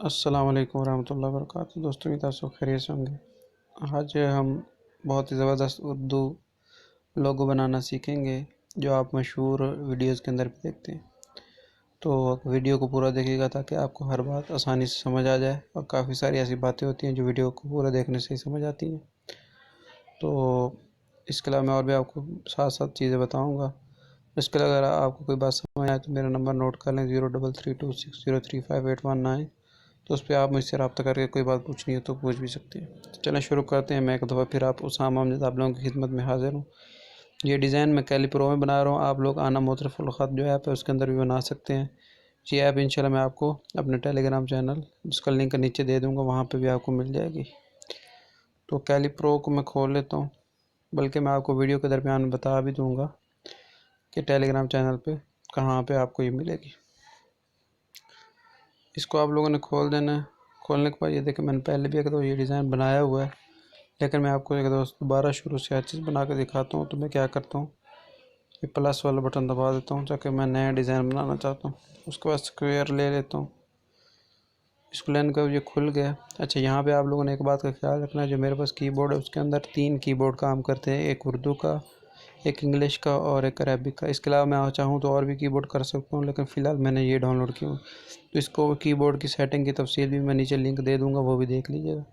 अस्सलाम वालेकुम रहमतुल्लाहि व बरकातहू। दोस्तों की तरफ से खैरियत से होंगे। आज हम बहुत ही ज़बरदस्त उर्दू लोगो बनाना सीखेंगे जो आप मशहूर वीडियोस के अंदर भी देखते हैं। तो वीडियो को पूरा देखिएगा ताकि आपको हर बात आसानी से समझ आ जाए, और काफ़ी सारी ऐसी बातें होती हैं जो वीडियो को पूरा देखने से ही समझ आती हैं। तो इसके अलावा मैं और भी आपको साथ साथ चीज़ें बताऊँगा। इसके अलावा अगर आपको कोई बात समझ आए तो मेरा नंबर नोट कर लें, 0332603581 तो उस पर आप मुझसे रब्ता करके कोई बात पूछनी हो तो पूछ भी सकते हैं। तो चलें शुरू करते हैं। मैं एक दफ़ा फिर आप उसामा अहमद आप लोगों की खिदमत में हाज़िर हूँ। ये डिज़ाइन मैं कैली प्रो में बना रहा हूँ। आप लोग आना मुतरफ़ुल ख़त जो ऐप है उसके अंदर भी बना सकते हैं। ये ऐप इंशाल्लाह मैं आपको अपने टेलीग्राम चैनल जिसका लिंक नीचे दे दूँगा वहाँ पर भी आपको मिल जाएगी। तो कैली प्रो को मैं खोल लेता हूँ, बल्कि मैं आपको वीडियो के दरमियान बता भी दूँगा कि टेलीग्राम चैनल पे कहाँ पे आपको ये मिलेगी। इसको आप लोगों ने खोल देना है। खोलने के बाद ये देखें, मैंने पहले भी एक दो ये डिज़ाइन बनाया हुआ है, लेकिन मैं आपको एक दो दोबारा शुरू से हर चीज़ बना के दिखाता हूँ। तो मैं क्या करता हूँ, ये प्लस वाला बटन दबा देता हूँ ताकि मैं नया डिज़ाइन बनाना चाहता हूँ। उसके बाद स्क्वायर ले लेता हूँ। इसको लेने का ये खुल गया। अच्छा, यहाँ पे आप लोगों ने एक बात का ख्याल रखना है, जो मेरे पास कीबोर्ड है उसके अंदर 3 कीबोर्ड काम करते हैं, एक उर्दू का, एक इंग्लिश का और एक अरबिक का। इसके अलावा मैं चाहूँ तो और भी कीबोर्ड कर सकता हूँ, लेकिन फ़िलहाल मैंने ये डाउनलोड किया हूँ। तो इसको कीबोर्ड की सेटिंग की तफसील भी मैं नीचे लिंक दे दूँगा, वो भी देख लीजिएगा।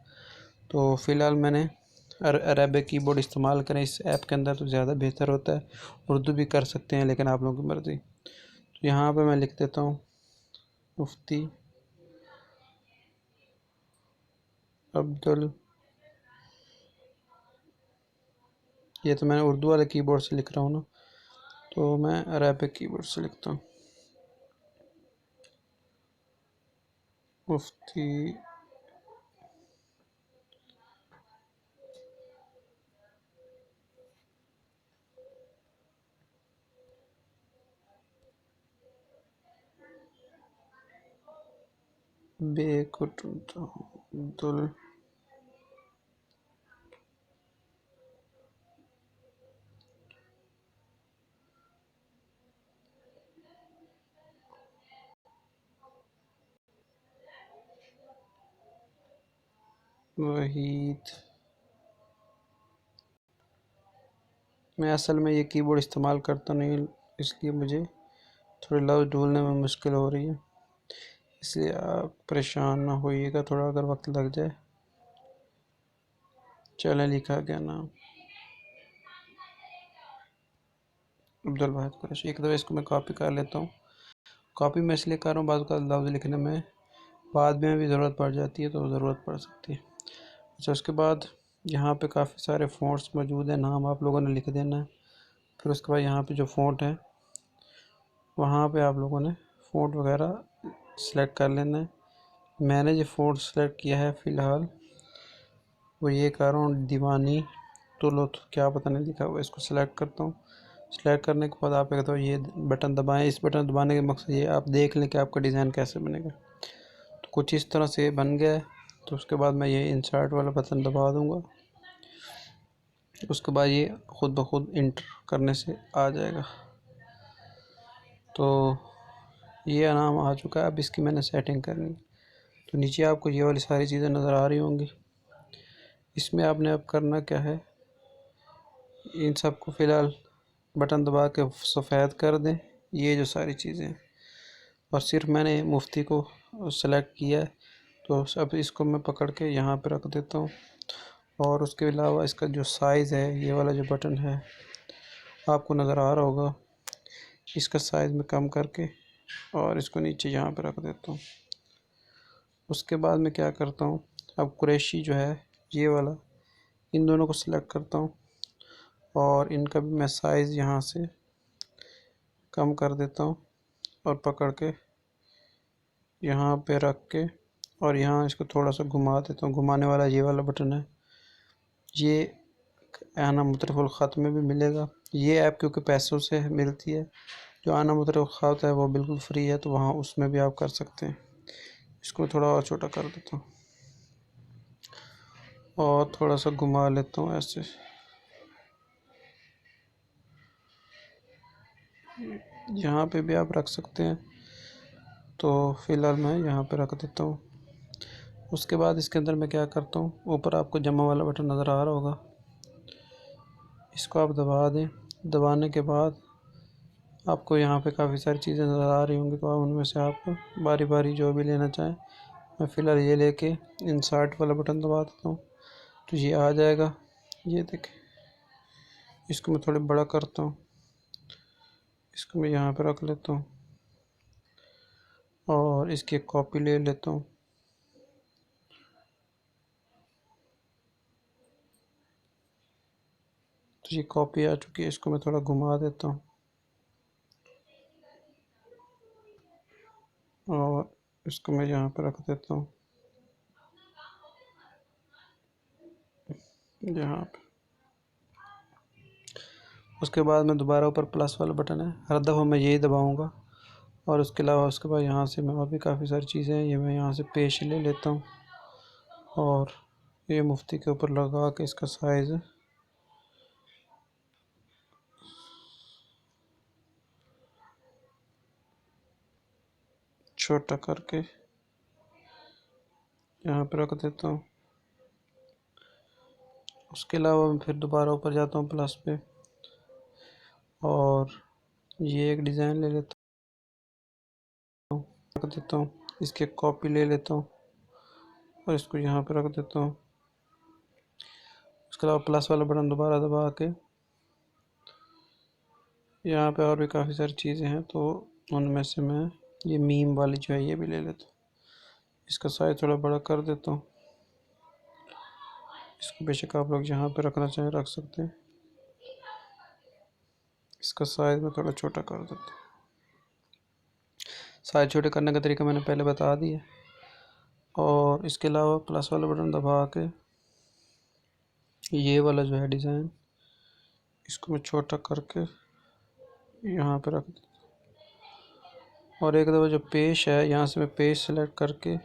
तो फ़िलहाल मैंने अरबिक कीबोर्ड इस्तेमाल करें इस ऐप के अंदर तो ज़्यादा बेहतर होता है। उर्दू भी कर सकते हैं, लेकिन आप लोगों की मर्ज़ी। तो यहाँ पर मैं लिख देता हूँ मुफ्ती अब्दुल। ये तो मैंने उर्दू वाले कीबोर्ड से लिख रहा हूँ ना, तो मैं अरबिक कीबोर्ड से लिखता हूँ मुफ्ती अब्दुल वहीद। मैं असल में ये कीबोर्ड इस्तेमाल करता नहीं, इसलिए मुझे थोड़े लफ्ज़ ढूंढने में मुश्किल हो रही है, इसलिए आप परेशान ना होइएगा थोड़ा अगर वक्त लग जाए। चलें, लिखा गया नाम अब्दुल वाहिद कुरैशी। एक दफ़ा इसको मैं कॉपी कर लेता हूँ। कॉपी मैं इसलिए कर रहा हूँ, बाद का लफ्ज़ लिखने में बाद में भी ज़रूरत पड़ जाती है, तो ज़रूरत पड़ सकती है। अच्छा, उसके बाद यहाँ पे काफ़ी सारे फ़ॉन्ट्स मौजूद हैं, नाम आप लोगों ने लिख देना है। फिर उसके बाद यहाँ पे जो फ़ॉन्ट है वहाँ पे आप लोगों ने फ़ॉन्ट वगैरह सेलेक्ट कर लेना है। मैंने जो फ़ॉन्ट सेलेक्ट किया है फ़िलहाल वो ये कर रहा हूँ, दीवानी तो क्या पता नहीं लिखा हुआ। इसको सेलेक्ट करता हूँ। सेलेक्ट करने के बाद आप एक तो ये बटन दबाएं। इस बटन दबाने के मकसद ये आप देख लें कि आपका डिज़ाइन कैसे बनेगा। तो कुछ इस तरह से बन गया है। तो उसके बाद मैं ये इंसर्ट वाला बटन दबा दूँगा। उसके बाद ये ख़ुद ब खुद इंटर करने से आ जाएगा। तो ये नाम आ चुका है। अब इसकी मैंने सेटिंग करनी है। तो नीचे आपको ये वाली सारी चीज़ें नज़र आ रही होंगी। इसमें आपने अब करना क्या है, इन सब को फ़िलहाल बटन दबा के सफ़ेद कर दें, ये जो सारी चीज़ें हैं। और सिर्फ मैंने मुफ्ती को सेलेक्ट किया है, तो अब इसको मैं पकड़ के यहाँ पे रख देता हूँ। और उसके अलावा इसका जो साइज़ है, ये वाला जो बटन है आपको नज़र आ रहा होगा, इसका साइज़ में कम करके और इसको नीचे यहाँ पे रख देता हूँ। उसके बाद मैं क्या करता हूँ, अब कुरैशी जो है ये वाला, इन दोनों को सिलेक्ट करता हूँ और इनका भी मैं साइज़ यहाँ से कम कर देता हूँ और पकड़ के यहाँ पे रख के और यहाँ इसको थोड़ा सा घुमा देता हूँ। घुमाने वाला ये वाला बटन है, ये आना मुतरफ़ुल ख़त में भी मिलेगा। ये ऐप क्योंकि पैसों से मिलती है, जो आना मुतरफ़ुल ख़त है वो बिल्कुल फ्री है, तो वहाँ उसमें भी आप कर सकते हैं। इसको थोड़ा और छोटा कर देता हूँ और थोड़ा सा घुमा लेता हूँ ऐसे। यहाँ पे भी आप रख सकते हैं। तो फ़िलहाल मैं यहाँ पे रख देता हूँ। उसके बाद इसके अंदर मैं क्या करता हूँ, ऊपर आपको जमा वाला बटन नज़र आ रहा होगा, इसको आप दबा दें। दबाने के बाद आपको यहाँ पे काफ़ी सारी चीज़ें नज़र आ रही होंगी, तो आप उनमें से आप बारी बारी जो भी लेना चाहें। मैं फ़िलहाल ये लेके इंसर्ट वाला बटन दबा देता हूँ, तो ये आ जाएगा। ये देखें, इसको मैं थोड़ा बड़ा करता हूँ, इसको मैं यहाँ पे रख लेता हूँ और इसकी एक कॉपी ले लेता हूँ। तो ये कॉपी आ चुकी है, इसको मैं थोड़ा घुमा देता हूँ और इसको मैं यहाँ पे रख देता हूँ, यहाँ पे। उसके बाद मैं दोबारा ऊपर प्लस वाला बटन है, हर दफ़ा मैं यही दबाऊँगा। और उसके अलावा उसके बाद यहाँ से मैं और भी काफ़ी सारी चीज़ें हैं, ये मैं यहाँ से पेश ले लेता हूँ और ये मुफ्ती के ऊपर लगा के इसका साइज़ छोटा करके यहाँ पे रख देता हूँ। उसके अलावा मैं फिर दोबारा ऊपर जाता हूँ प्लस पे और ये एक डिज़ाइन ले लेता हूँ, रख देता हूँ। इसकी एक कॉपी ले लेता हूँ और इसको यहाँ पे रख देता हूँ। उसके अलावा प्लस वाला बटन दोबारा दबा के यहाँ पे और भी काफ़ी सारी चीज़ें हैं, तो उनमें से मैं ये मीम वाली जो है ये भी ले लेता हूँ। इसका साइज़ थोड़ा बड़ा कर देता हूँ। इसको बेशक आप लोग जहाँ पे रखना चाहें रख सकते हैं। इसका साइज़ मैं थोड़ा छोटा कर देता हूँ। साइज़ छोटे करने का तरीका मैंने पहले बता दिया। और इसके अलावा प्लस वाला बटन दबा के ये वाला जो है डिज़ाइन, इसको मैं छोटा करके यहाँ पे रख देता हूँ। और एक दफ़ा जो पेश है, यहाँ से मैं पेश सेलेक्ट करके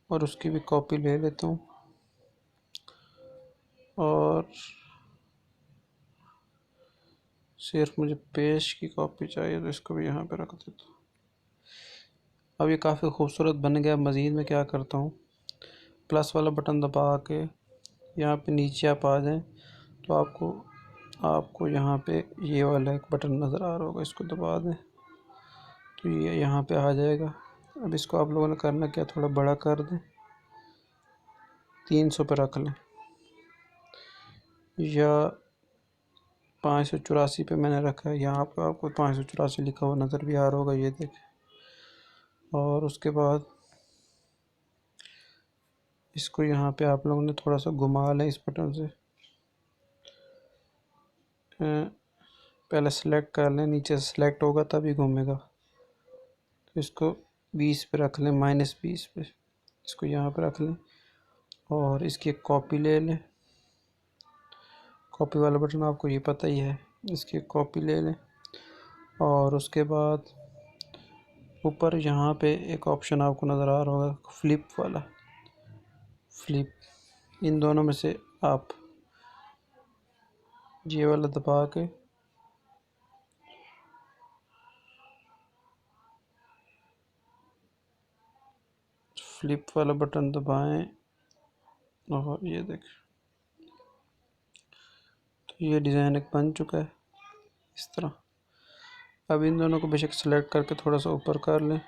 और उसकी भी कॉपी ले लेता हूँ और सिर्फ मुझे पेश की कॉपी चाहिए, तो इसको भी यहाँ पे रख देता हूँ। अब ये काफ़ी खूबसूरत बन गया। मज़ीद में क्या करता हूँ, प्लस वाला बटन दबा के यहाँ पे नीचे आप आ जाएं तो आपको यहाँ पे ये वाला एक बटन नज़र आ रहा होगा, इसको दबा दें तो ये यहाँ पे आ जाएगा। अब इसको आप लोगों ने करना क्या, थोड़ा बड़ा कर दें, 300 पे रख लें या 584 पे मैंने रखा है। यहाँ पे आपको 584 लिखा हुआ नज़र भी आ रहा होगा, ये देखें। और उसके बाद इसको यहाँ पे आप लोगों ने थोड़ा सा घुमा लें इस बटन से, पहले सेलेक्ट कर लें, नीचे से सेलेक्ट होगा तभी घूमेगा। तो इसको 20 पे रख लें, -20 पे इसको यहाँ पे रख लें और इसकी एक कॉपी ले लें। कॉपी वाला बटन आपको ये पता ही है, इसकी एक कॉपी ले लें और उसके बाद ऊपर यहाँ पे एक ऑप्शन आपको नज़र आ रहा होगा फ्लिप वाला, फ्लिप। इन दोनों में से आप ये वाला दबा के फ्लिप वाला बटन दबाएं और ये देखें, तो ये डिज़ाइन एक बन चुका है इस तरह। अब इन दोनों को बेशक सेलेक्ट करके थोड़ा सा ऊपर कर लें,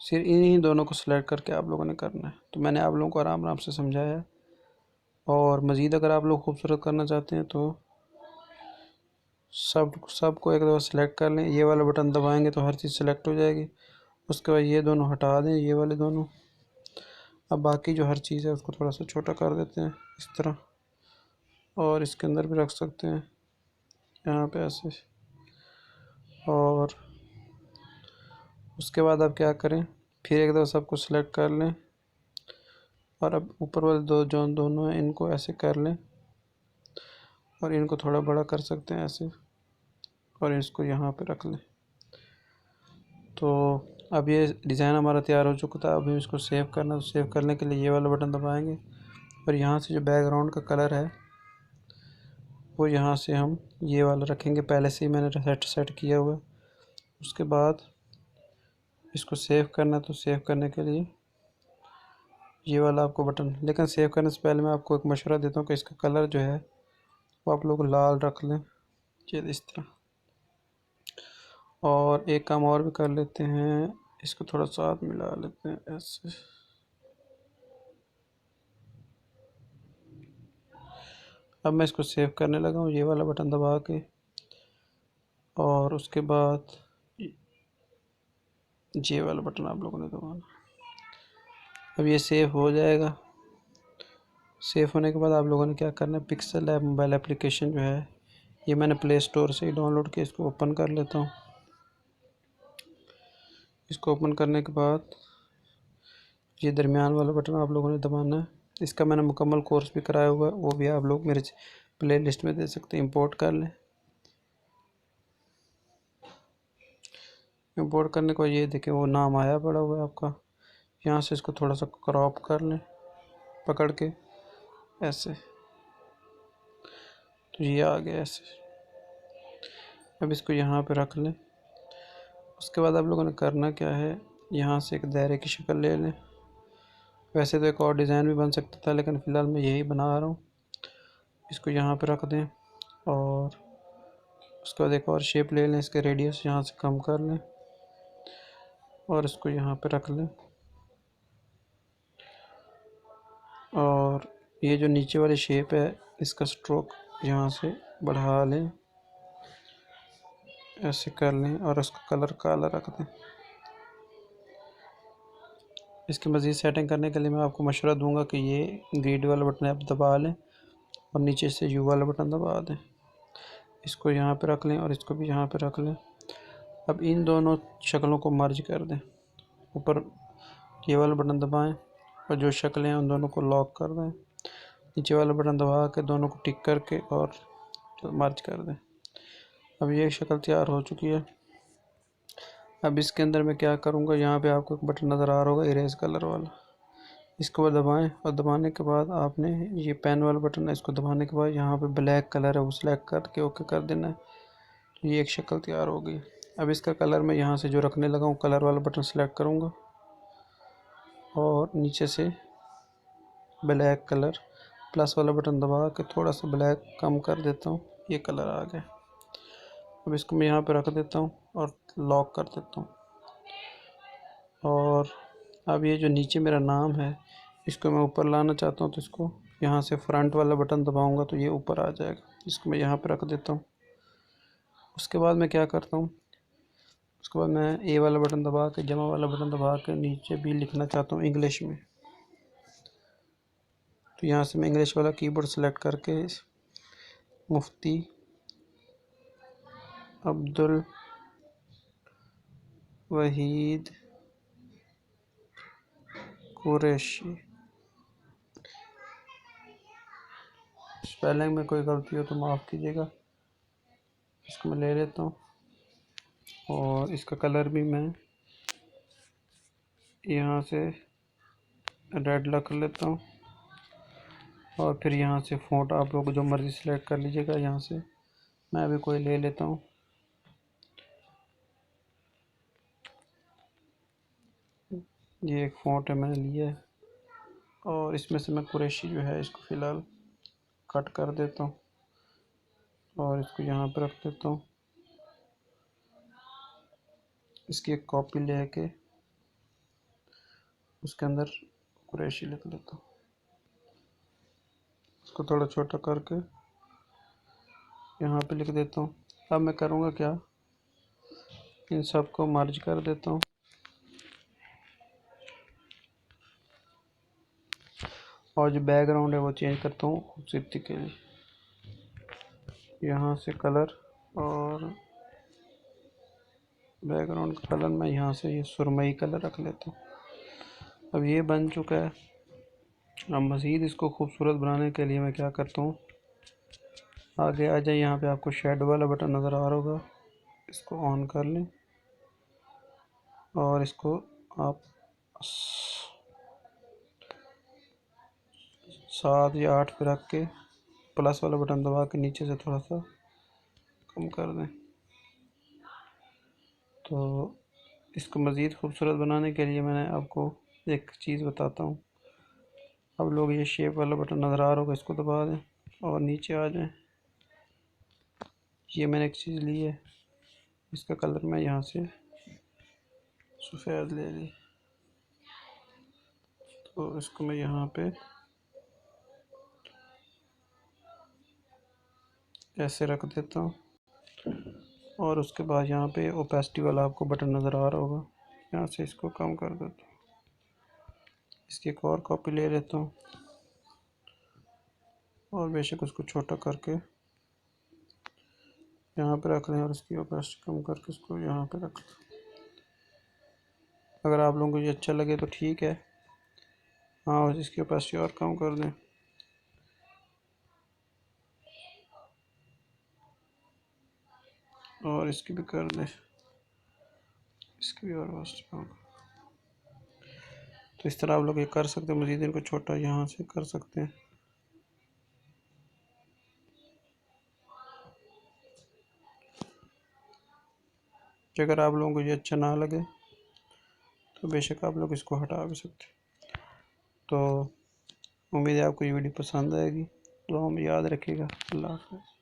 सिर्फ इन्हीं दोनों को सेलेक्ट करके आप लोगों ने करना है। तो मैंने आप लोगों को आराम आराम से समझाया है। और मज़ीद अगर आप लोग खूबसूरत करना चाहते हैं तो सबको एक दफ़ा सेलेक्ट कर लें, ये वाला बटन दबाएंगे तो हर चीज़ सेलेक्ट हो जाएगी। उसके बाद ये दोनों हटा दें, ये वाले दोनों। अब बाकी जो हर चीज़ है उसको थोड़ा सा छोटा कर देते हैं इस तरह, और इसके अंदर भी रख सकते हैं यहाँ पे ऐसे। और उसके बाद अब क्या करें, फिर एक दफ़ा सबको सेलेक्ट कर लें और अब ऊपर वाले जो दोनों हैं इनको ऐसे कर लें और इनको थोड़ा बड़ा कर सकते हैं ऐसे और इसको यहाँ पे रख लें। तो अब ये डिज़ाइन हमारा तैयार हो चुका था। अभी इसको सेव करना, तो सेव करने के लिए ये वाला बटन दबाएंगे और यहाँ से जो बैकग्राउंड का कलर है वो यहाँ से हम ये वाला रखेंगे, पहले से ही मैंने सेट किया हुआ है। उसके बाद इसको सेव करना, तो सेव करने के लिए ये वाला आपको बटन। लेकिन सेव करने से पहले मैं आपको एक मशवरा देता हूँ कि इसका कलर जो है वो आप लोग लाल रख लें, ये इस तरह। और एक काम और भी कर लेते हैं, इसको थोड़ा साथ मिला लेते हैं ऐसे। अब मैं इसको सेव करने लगा हूँ, ये वाला बटन दबा के, और उसके बाद ये वाला बटन आप लोगों ने दबाना। अब ये सेव हो जाएगा। सेव होने के बाद आप लोगों ने क्या करना है, पिक्सल ऐप मोबाइल एप्लीकेशन जो है ये मैंने प्ले स्टोर से ही डाउनलोड किया, इसको ओपन कर लेता हूँ। इसको ओपन करने के बाद ये दरमियान वाला बटन आप लोगों ने दबाना है। इसका मैंने मुकम्मल कोर्स भी कराया हुआ है, वो भी आप लोग मेरे प्ले लिस्ट में दे सकते हैं, इंपोर्ट कर लें। इंपोर्ट करने के बाद ये देखें वो नाम आया पड़ा हुआ है आपका। यहाँ से इसको थोड़ा सा क्रॉप कर लें पकड़ के ऐसे, तो ये आ गया ऐसे। अब इसको यहाँ पे रख लें। उसके बाद आप लोगों ने करना क्या है, यहाँ से एक दायरे की शक्ल ले लें। वैसे तो एक और डिज़ाइन भी बन सकता था, लेकिन फ़िलहाल मैं यही बना रहा हूँ। इसको यहाँ पे रख दें और उसके बाद एक और शेप ले लें, इसके रेडियस यहाँ से कम कर लें और इसको यहाँ पे रख लें। और ये जो नीचे वाली शेप है इसका स्ट्रोक यहाँ से बढ़ा लें, ऐसे कर लें और उसका कलर काला रख दें। इसकी मज़ीद सेटिंग करने के लिए मैं आपको मशवरा दूंगा कि ये ग्रिड वाला बटन आप दबा लें और नीचे से यू वाला बटन दबा दें। इसको यहाँ पे रख लें और इसको भी यहाँ पे रख लें। अब इन दोनों शक्लों को मर्ज कर दें। ऊपर ये वाला बटन दबाएं और जो शक्लें हैं उन दोनों को लॉक कर दें। नीचे वाला बटन दबा के दोनों को टिक करके और मर्ज कर दें। अब ये शक्ल तैयार हो चुकी है। अब इसके अंदर मैं क्या करूँगा, यहाँ पे आपको एक बटन नज़र आ रहा होगा इरेज कलर वाला, इसको दबाएं और दबाने के बाद आपने ये पेन वाला बटन है, इसको दबाने के बाद यहाँ पे ब्लैक कलर है वो सिलेक्ट करके ओके कर देना है। तो ये एक शक्ल तैयार हो गई। अब इसका कलर मैं यहाँ से जो रखने लगा हूँ कलर वाला बटन सेलेक्ट करूँगा और नीचे से ब्लैक कलर प्लस वाला बटन दबा के थोड़ा सा ब्लैक कम कर देता हूँ, ये कलर आ गया। अब इसको मैं यहाँ पे रख देता हूँ और लॉक कर देता हूँ। और अब ये जो नीचे मेरा नाम है इसको मैं ऊपर लाना चाहता हूँ, तो इसको यहाँ से फ्रंट वाला बटन दबाऊँगा तो ये ऊपर आ जाएगा। इसको मैं यहाँ पे रख देता हूँ। उसके बाद मैं क्या करता हूँ, उसके बाद मैं ए वाला बटन दबा के जमा वाला बटन दबा के नीचे भी लिखना चाहता हूँ इंग्लिश में। तो यहाँ से मैं इंग्लिश वाला कीबोर्ड सेलेक्ट करके मुफ्ती अब्दुल वहीद कुरैशी, स्पेलिंग में कोई गलती हो तो माफ़ कीजिएगा। इसको मैं ले लेता हूँ और इसका कलर भी मैं यहाँ से रेड रख लेता हूँ। और फिर यहाँ से फ़ॉन्ट आप लोग जो मर्ज़ी सेलेक्ट कर लीजिएगा। यहाँ से मैं अभी कोई ले लेता हूँ। ये एक फ़ॉन्ट है मैंने लिया है और इसमें से मैं कुरैशी जो है इसको फ़िलहाल कट कर देता हूँ और इसको यहाँ पर रख देता हूँ। इसकी एक कॉपी लेके उसके अंदर कुरैशी लिख लेता हूँ। इसको थोड़ा छोटा करके यहाँ पे लिख देता हूँ। अब मैं करूँगा क्या, इन सब को मर्ज कर देता हूँ और जो बैकग्राउंड है वो चेंज करता हूँ खूबसूरती के लिए। यहाँ से कलर और बैकग्राउंड का कलर मैं यहाँ से ये सुरमई कलर रख लेता हूँ। अब ये बन चुका है। अब मज़ीद इसको खूबसूरत बनाने के लिए मैं क्या करता हूँ, आगे आ जाए, यहाँ पे आपको शेडो वाला बटन नज़र आ रहा होगा, इसको ऑन कर लें और इसको आप 7 या 8 पे रख के प्लस वाला बटन दबा के नीचे से थोड़ा सा कम कर दें। तो इसको मज़ीद खूबसूरत बनाने के लिए मैंने आपको एक चीज़ बताता हूँ। अब लोग ये शेप वाला बटन नज़र आ रहा होगा, इसको दबा दें और नीचे आ जाएं। ये मैंने एक चीज़ ली है, इसका कलर मैं यहाँ से सफ़ेद ले ली, तो इसको मैं यहाँ पे ऐसे रख देता हूँ। और उसके बाद यहाँ पे ओपेसिटी वाला आपको बटन नज़र आ रहा होगा, यहाँ से इसको कम कर देता हूँ। इसकी एक और कॉपी ले लेता हूँ और बेशक उसको छोटा करके यहाँ पे रख लें और इसकी ओपेसिटी कम करके इसको यहाँ पे रख लें। अगर आप लोगों को ये अच्छा लगे तो ठीक है, हाँ, और इसकी ओपेसिटी और कम कर दें। और इसकी भी कर दें, इसकी भी और ओपेसिटी कम कर। तो इस तरह आप लोग ये कर सकते हैं, मज़ीद इनको छोटा यहाँ से कर सकते हैं। अगर आप लोगों को ये अच्छा ना लगे तो बेशक आप लोग इसको हटा भी सकते हैं। तो उम्मीद है आपको ये वीडियो पसंद आएगी। तो हम याद रखिएगा। अल्लाह हाफ़िज़।